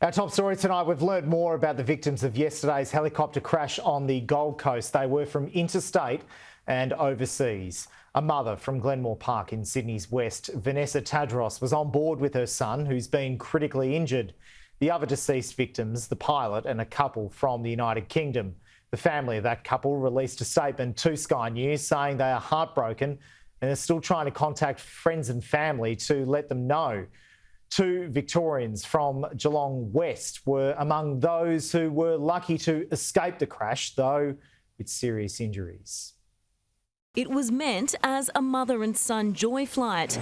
Our top story tonight, we've learned more about the victims of yesterday's helicopter crash on the Gold Coast. They were from interstate and overseas. A mother from Glenmore Park in Sydney's west, Vanessa Tadros, was on board with her son, who's been critically injured. The other deceased victims, the pilot and a couple from the United Kingdom. The family of that couple released a statement to Sky News saying they are heartbroken and are still trying to contact friends and family to let them know. 2 Victorians from Geelong West were among those who were lucky to escape the crash, though with serious injuries. It was meant as a mother and son joy flight.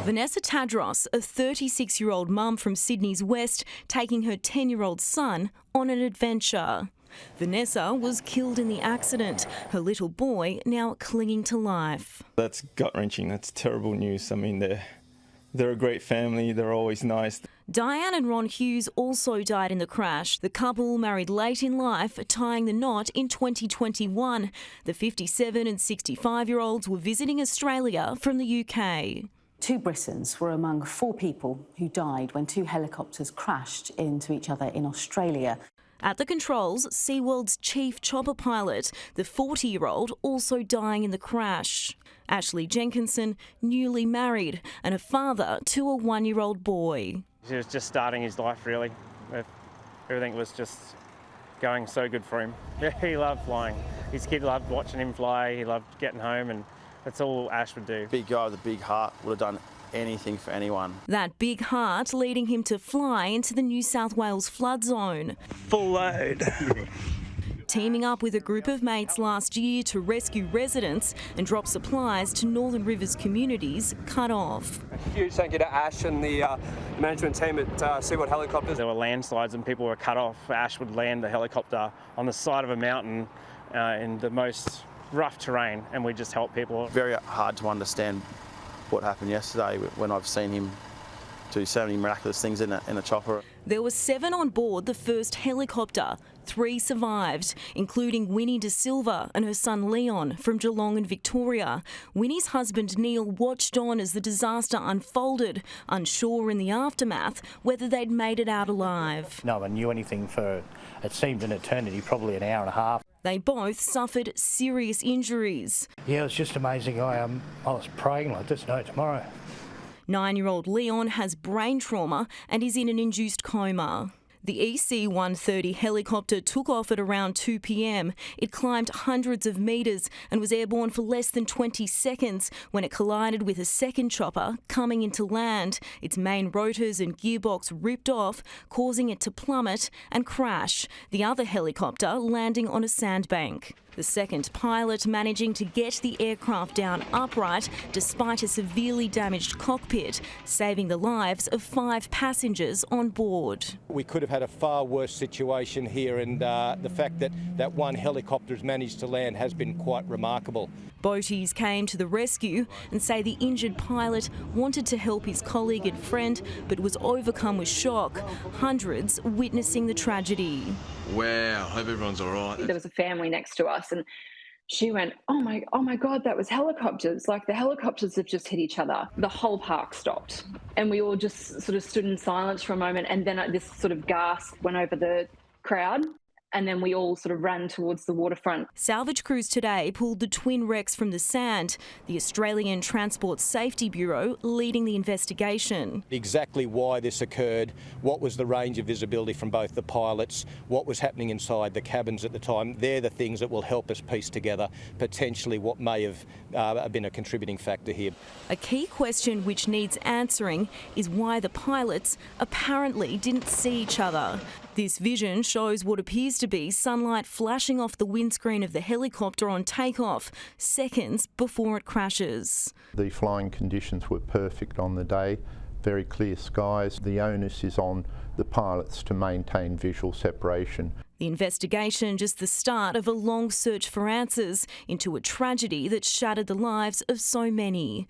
Vanessa Tadros, a 36-year-old mum from Sydney's west, taking her 10-year-old son on an adventure. Vanessa was killed in the accident, her little boy now clinging to life. That's gut-wrenching. That's terrible news. I mean, they're a great family. They're always nice. Diane and Ron Hughes also died in the crash. The couple married late in life, tying the knot in 2021. The 57 and 65-year-olds were visiting Australia from the UK. 2 Britons were among 4 people who died when 2 helicopters crashed into each other in Australia. At the controls, SeaWorld's chief chopper pilot, the 40-year-old, also dying in the crash. Ashley Jenkinson, newly married and a father to a 1-year-old boy. He was just starting his life, really. Everything was just going so good for him. He loved flying. His kid loved watching him fly. He loved getting home, and that's all Ash would do. Big guy with a big heart would have done anything for anyone. That big heart leading him to fly into the New South Wales flood zone. Full load. Teaming up with a group of mates last year to rescue residents and drop supplies to Northern Rivers communities cut off. A huge thank you to Ash and the management team at SeaWorld Helicopters. There were landslides and people were cut off. Ash would land the helicopter on the side of a mountain in the most rough terrain, and we just help people. Very hard to understand what happened yesterday when I've seen him do so many miraculous things in a chopper. There were 7 on board the first helicopter. 3 survived, including Winnie De Silva and her son Leon from Geelong and Victoria. Winnie's husband Neil watched on as the disaster unfolded, unsure in the aftermath whether they'd made it out alive. No one knew anything for, it seemed an eternity, probably an hour and a half. They both suffered serious injuries. Yeah, it was just amazing. I was praying like there's no tomorrow. 9-year-old Leon has brain trauma and is in an induced coma. The EC-130 helicopter took off at around 2 p.m. It climbed hundreds of metres and was airborne for less than 20 seconds when it collided with a second chopper coming into land. Its main rotors and gearbox ripped off, causing it to plummet and crash, the other helicopter landing on a sandbank. The second pilot managing to get the aircraft down upright despite a severely damaged cockpit, saving the lives of 5 passengers on board. We could have had a far worse situation here, and the fact that one helicopter has managed to land has been quite remarkable. Boaties came to the rescue and say the injured pilot wanted to help his colleague and friend but was overcome with shock, hundreds witnessing the tragedy. Wow, hope everyone's all right. There was a family next to us and she went, oh my God, that was helicopters. Like the helicopters have just hit each other. The whole park stopped and we all just sort of stood in silence for a moment, and then this sort of gasp went over the crowd. And then we all sort of ran towards the waterfront. Salvage crews today pulled the twin wrecks from the sand, the Australian Transport Safety Bureau leading the investigation. Exactly why this occurred, what was the range of visibility from both the pilots, what was happening inside the cabins at the time, they're the things that will help us piece together potentially what may have been a contributing factor here. A key question which needs answering is why the pilots apparently didn't see each other. This vision shows what appears to be sunlight flashing off the windscreen of the helicopter on takeoff, seconds before it crashes. The flying conditions were perfect on the day, very clear skies. The onus is on the pilots to maintain visual separation. The investigation just the start of a long search for answers into a tragedy that shattered the lives of so many.